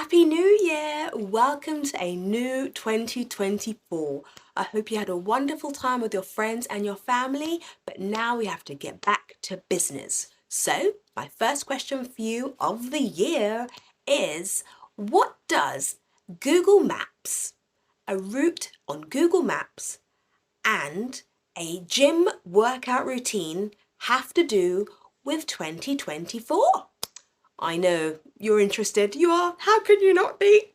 Happy New Year! Welcome to a new 2024. I hope you had a wonderful time with your friends and your family, but now we have to get back to business. So, my first question for you of the year is, what does Google Maps, a route on Google Maps, and a gym workout routine have to do with 2024? I know you're interested. You are. How can you not be?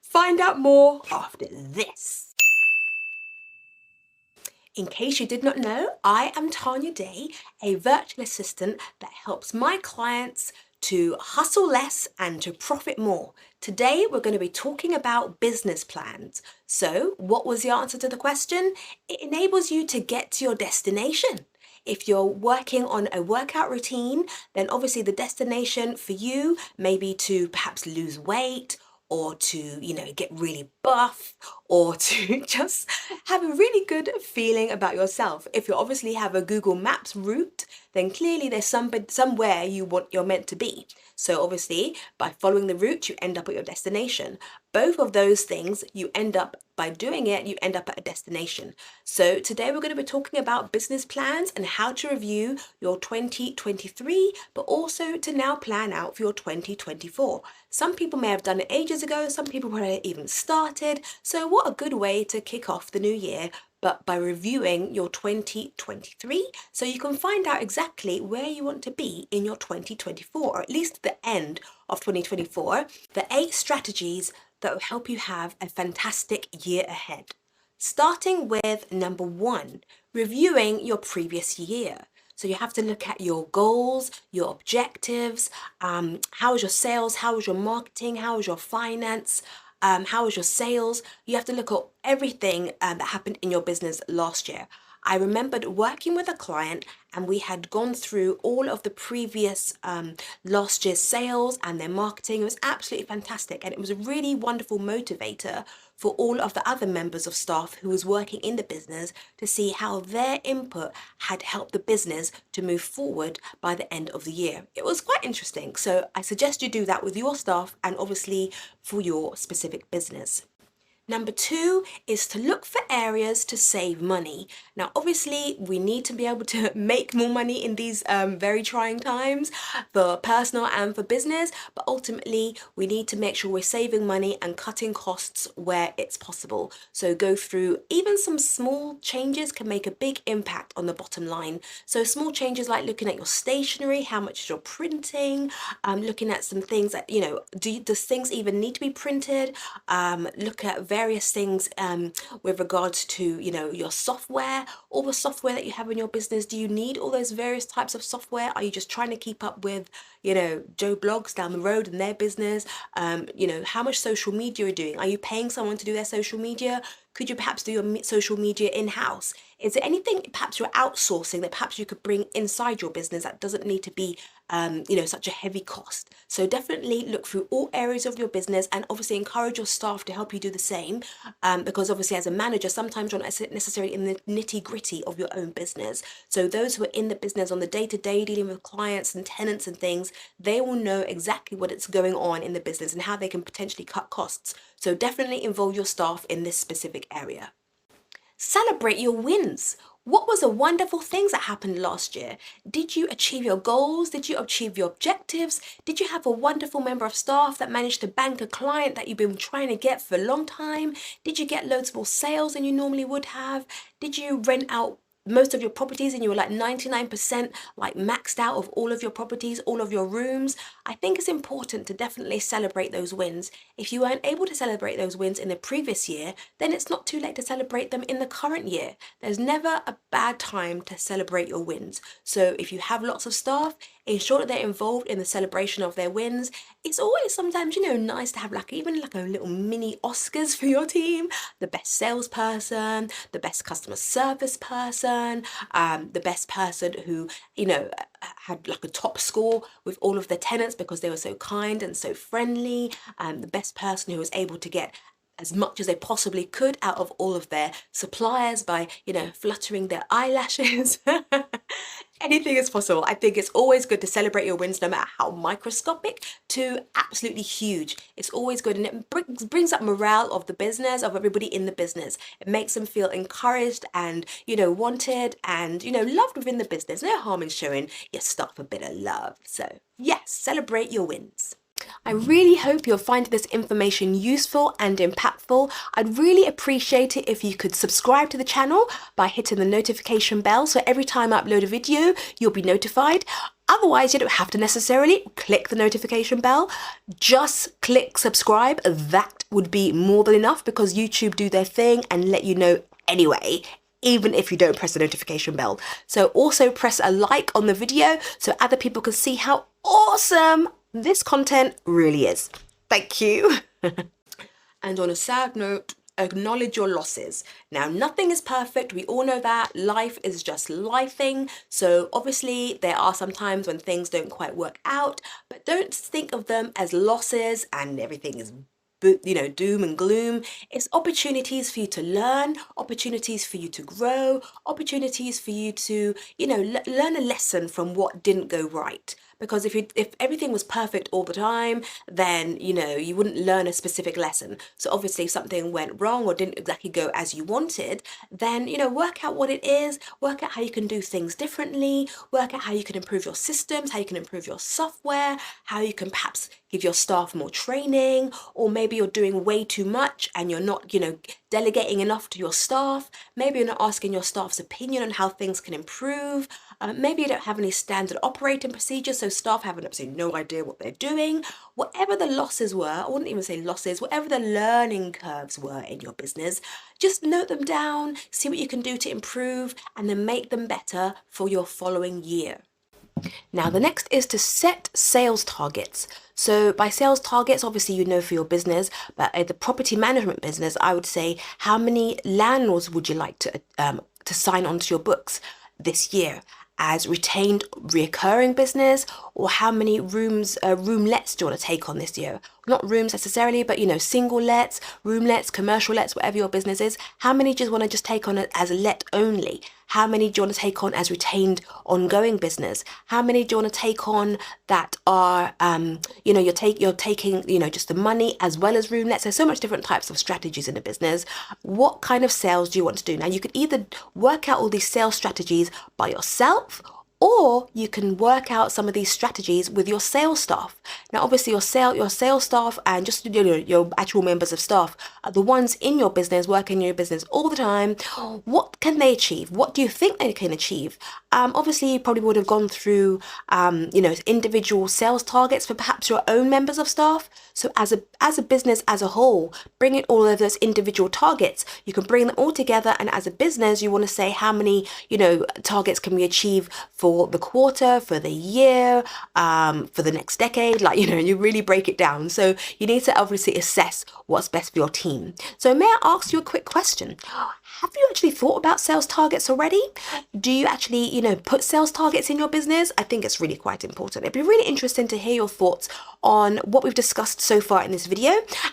Find out more after this. In case you did not know, I am Tanya Day, a virtual assistant that helps my clients to hustle less and to profit more. Today, we're going to be talking about business plans. So, what was the answer to the question? It enables you to get to your destination. If you're working on a workout routine, then obviously the destination for you may be to perhaps lose weight or to, get really buff or to just have a really good feeling about yourself. If you obviously have a Google Maps route, then clearly there's somewhere you're meant to be. So obviously by following the route, you end up at your destination. Both of those things, you end up by doing it, you end up at a destination. So today we're going to be talking about business plans and how to review your 2023, but also to now plan out for your 2024. Some people may have done it ages ago, some people probably even started. So what a good way to kick off the new year, but by reviewing your 2023, so you can find out exactly where you want to be in your 2024, or at least the end of 2024, the 8 strategies that will help you have a fantastic year ahead. Starting with number 1, reviewing your previous year. So you have to look at your goals, your objectives, how is your sales, how is your marketing, how is your finance, how is your sales. You have to look at everything that happened in your business last year. I remembered working with a client and we had gone through all of the previous last year's sales and their marketing. It was absolutely fantastic, and it was a really wonderful motivator for all of the other members of staff who was working in the business to see how their input had helped the business to move forward by the end of the year. It was quite interesting. So I suggest you do that with your staff and obviously for your specific business. Number 2 is to look for areas to save money. Now, obviously, we need to be able to make more money in these very trying times for personal and for business, but ultimately, we need to make sure we're saving money and cutting costs where it's possible. So go through even some small changes can make a big impact on the bottom line. So small changes like looking at your stationery, how much you're printing, looking at some things that, does things even need to be printed? Look at various things with regards to your software, all the software that you have in your business. Do you need all those various types of software? Are you just trying to keep up with Joe Blogs down the road in their business? How much social media are you doing? Are you paying someone to do their social media? Could you perhaps do your social media in-house? Is there anything perhaps you're outsourcing that perhaps you could bring inside your business that doesn't need to be such a heavy cost? So definitely look through all areas of your business and obviously encourage your staff to help you do the same, because obviously as a manager, sometimes you're not necessarily in the nitty-gritty of your own business. So those who are in the business on the day-to-day dealing with clients and tenants and things, they will know exactly what is going on in the business and how they can potentially cut costs. So definitely involve your staff in this specific area. Celebrate your wins. What was the wonderful things that happened last year? Did you achieve your goals? Did you achieve your objectives? Did you have a wonderful member of staff that managed to bank a client that you've been trying to get for a long time? Did you get loads more sales than you normally would have? Did you rent out most of your properties and you were like 99% like maxed out of all of your properties, all of your rooms? I think it's important to definitely celebrate those wins. If you weren't able to celebrate those wins in the previous year, then it's not too late to celebrate them in the current year. There's never a bad time to celebrate your wins. So if you have lots of staff, ensure that they're involved in the celebration of their wins. It's always sometimes, nice to have even a little mini Oscars for your team. The best salesperson, the best customer service person, the best person who, had a top score with all of their tenants because they were so kind and so friendly, the best person who was able to get as much as they possibly could out of all of their suppliers by, fluttering their eyelashes. Anything is possible. I think it's always good to celebrate your wins, no matter how microscopic to absolutely huge. It's always good, and it brings up morale of the business, of everybody in the business. It makes them feel encouraged and, wanted and, loved within the business. No harm in showing your staff a bit of love. So yes, celebrate your wins. I really hope you'll find this information useful and impactful. I'd really appreciate it if you could subscribe to the channel by hitting the notification bell, so every time I upload a video, you'll be notified. Otherwise, you don't have to necessarily click the notification bell. Just click subscribe. That would be more than enough, because YouTube do their thing and let you know anyway, even if you don't press the notification bell. So also press a like on the video so other people can see how awesome this content really is. Thank you. And on a sad note, acknowledge your losses. Now, nothing is perfect. We all know that. Life is just lifing. So obviously there are some times when things don't quite work out, but don't think of them as losses and everything is doom and gloom. It's opportunities for you to learn, opportunities for you to grow, opportunities for you to, learn a lesson from what didn't go right. Because if everything was perfect all the time, then, you wouldn't learn a specific lesson. So obviously if something went wrong or didn't exactly go as you wanted, then, work out what it is, work out how you can do things differently, work out how you can improve your systems, how you can improve your software, how you can perhaps give your staff more training, or maybe you're doing way too much and you're not, delegating enough to your staff. Maybe you're not asking your staff's opinion on how things can improve. Maybe you don't have any standard operating procedures, so staff have absolutely no idea what they're doing. Whatever the losses were, I wouldn't even say losses, whatever the learning curves were in your business, just note them down, see what you can do to improve, and then make them better for your following year. Now, the next is to set sales targets. So by sales targets, obviously, for your business, but the property management business, I would say, how many landlords would you like to sign onto your books this year as retained recurring business, or how many roomlets do you want to take on this year? Not rooms necessarily, but single lets, roomlets, commercial lets, whatever your business is. How many do you want to just take on as let only? How many do you want to take on as retained ongoing business? How many do you want to take on that are, you're taking, just the money as well as roomlets? There's so much different types of strategies in a business. What kind of sales do you want to do? Now, you could either work out all these sales strategies by yourself, or you can work out some of these strategies with your sales staff. Now, obviously, your sales staff and just your actual members of staff are the ones in your business, working in your business all the time. What can they achieve? What do you think they can achieve? Obviously, you probably would have gone through, individual sales targets for perhaps your own members of staff. So as a business as a whole, bring in all of those individual targets. You can bring them all together, and as a business, you want to say how many, targets can we achieve for the quarter, for the year, for the next decade. You really break it down. So you need to obviously assess what's best for your team. So may I ask you a quick question? Have you actually thought about sales targets already? Do you actually, put sales targets in your business? I think it's really quite important. It'd be really interesting to hear your thoughts on what we've discussed so far in this video.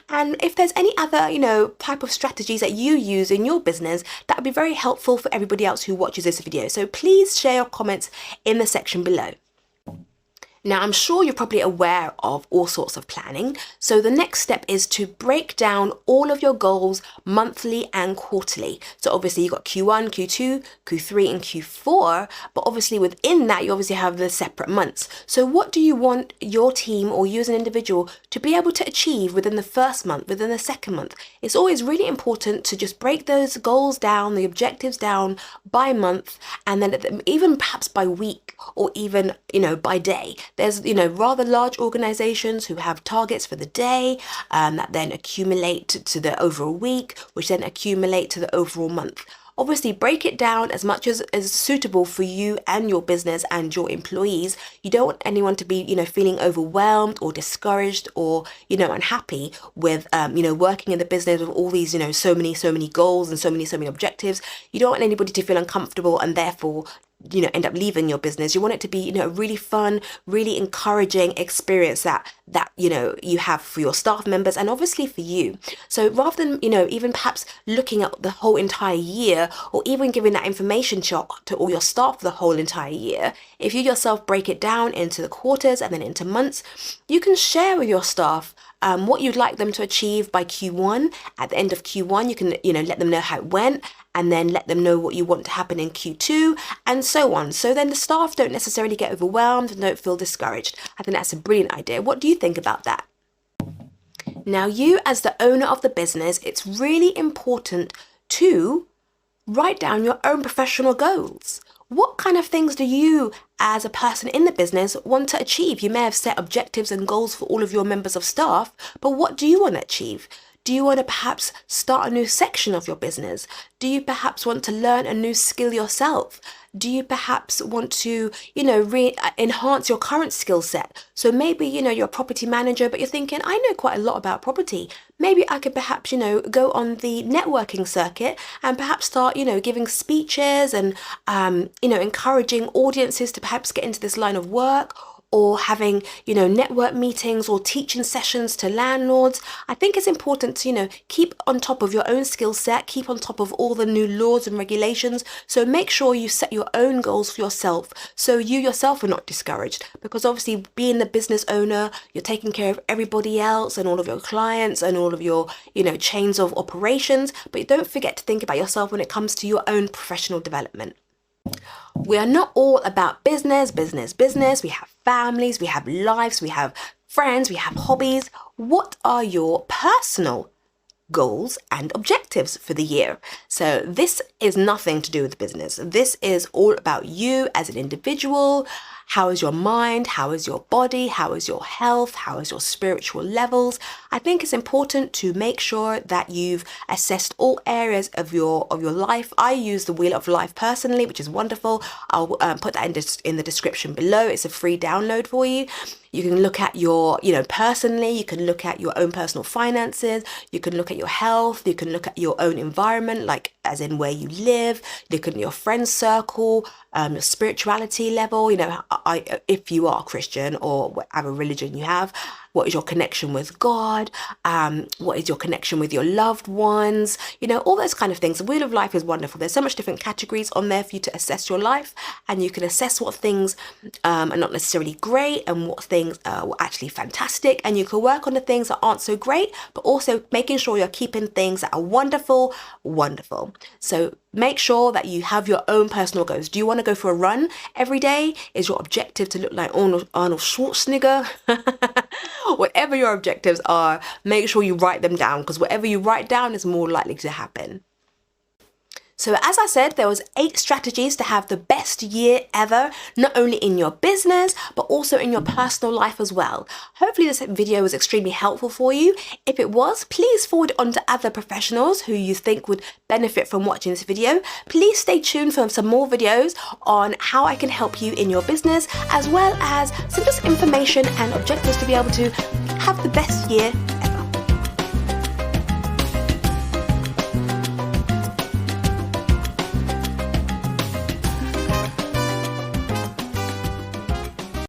And if there's any other, type of strategies that you use in your business, that would be very helpful for everybody else who watches this video. So please share your comments in the section below. Now, I'm sure you're probably aware of all sorts of planning. So the next step is to break down all of your goals monthly and quarterly. So obviously you've got Q1, Q2, Q3, and Q4, but obviously within that, you obviously have the separate months. So what do you want your team or you as an individual to be able to achieve within the first month, within the second month? It's always really important to just break those goals down, the objectives down by month, and then even perhaps by week, or even, by day. There's, rather large organizations who have targets for the day that then accumulate to the overall week, which then accumulate to the overall month. Obviously, break it down as much as suitable for you and your business and your employees. You don't want anyone to be, feeling overwhelmed or discouraged or, unhappy with, working in the business with all these, so many goals and so many objectives. You don't want anybody to feel uncomfortable and therefore end up leaving your business. You want it to be, a really fun, really encouraging experience that you have for your staff members and obviously for you. So rather than, even perhaps looking at the whole entire year or even giving that information shot to all your staff for the whole entire year, if you yourself break it down into the quarters and then into months, you can share with your staff what you'd like them to achieve by Q1. At the end of Q1, you can, let them know how it went, and then let them know what you want to happen in Q2, and so on. So then the staff don't necessarily get overwhelmed and don't feel discouraged. I think that's a brilliant idea. What do you think about that? Now, you as the owner of the business, it's really important to write down your own professional goals. What kind of things do you, as a person in the business, want to achieve? You may have set objectives and goals for all of your members of staff, but what do you want to achieve? Do you want to perhaps start a new section of your business? Do you perhaps want to learn a new skill yourself? Do you perhaps want to, enhance your current skill set? So maybe, you're a property manager, but you're thinking, I know quite a lot about property. Maybe I could perhaps, go on the networking circuit and perhaps start, giving speeches and, encouraging audiences to perhaps get into this line of work, or having, network meetings or teaching sessions to landlords. I think it's important to, keep on top of your own skill set, keep on top of all the new laws and regulations. So make sure you set your own goals for yourself so you yourself are not discouraged. Because obviously being the business owner, you're taking care of everybody else and all of your clients and all of your, chains of operations. But don't forget to think about yourself when it comes to your own professional development. We are not all about business. We have families, we have lives, we have friends, we have hobbies. What are your personal goals and objectives for the year? So this is nothing to do with business. This is all about you as an individual. How is your mind? How is your body? How is your health? How is your spiritual levels? I think it's important to make sure that you've assessed all areas of your life. I use the Wheel of Life personally, which is wonderful. I'll put that in the description below. It's a free download for you. You can look at your, personally, you can look at your own personal finances, you can look at your health, you can look at your own environment, like as in where you live, look at your friend circle, your spirituality level, if you are Christian or whatever religion you have. What is your connection with God? What is your connection with your loved ones? All those kind of things. The Wheel of Life is wonderful. There's so much different categories on there for you to assess your life, and you can assess what things are not necessarily great and what things are actually fantastic, and you can work on the things that aren't so great, but also making sure you're keeping things that are wonderful. So make sure that you have your own personal goals. Do you want to go for a run every day? Is your objective to look like Arnold Schwarzenegger? Whatever your objectives are, make sure you write them down, because whatever you write down is more likely to happen. So as I said, there was 8 strategies to have the best year ever, not only in your business, but also in your personal life as well. Hopefully this video was extremely helpful for you. If it was, please forward it on to other professionals who you think would benefit from watching this video. Please stay tuned for some more videos on how I can help you in your business, as well as some just information and objectives to be able to have the best year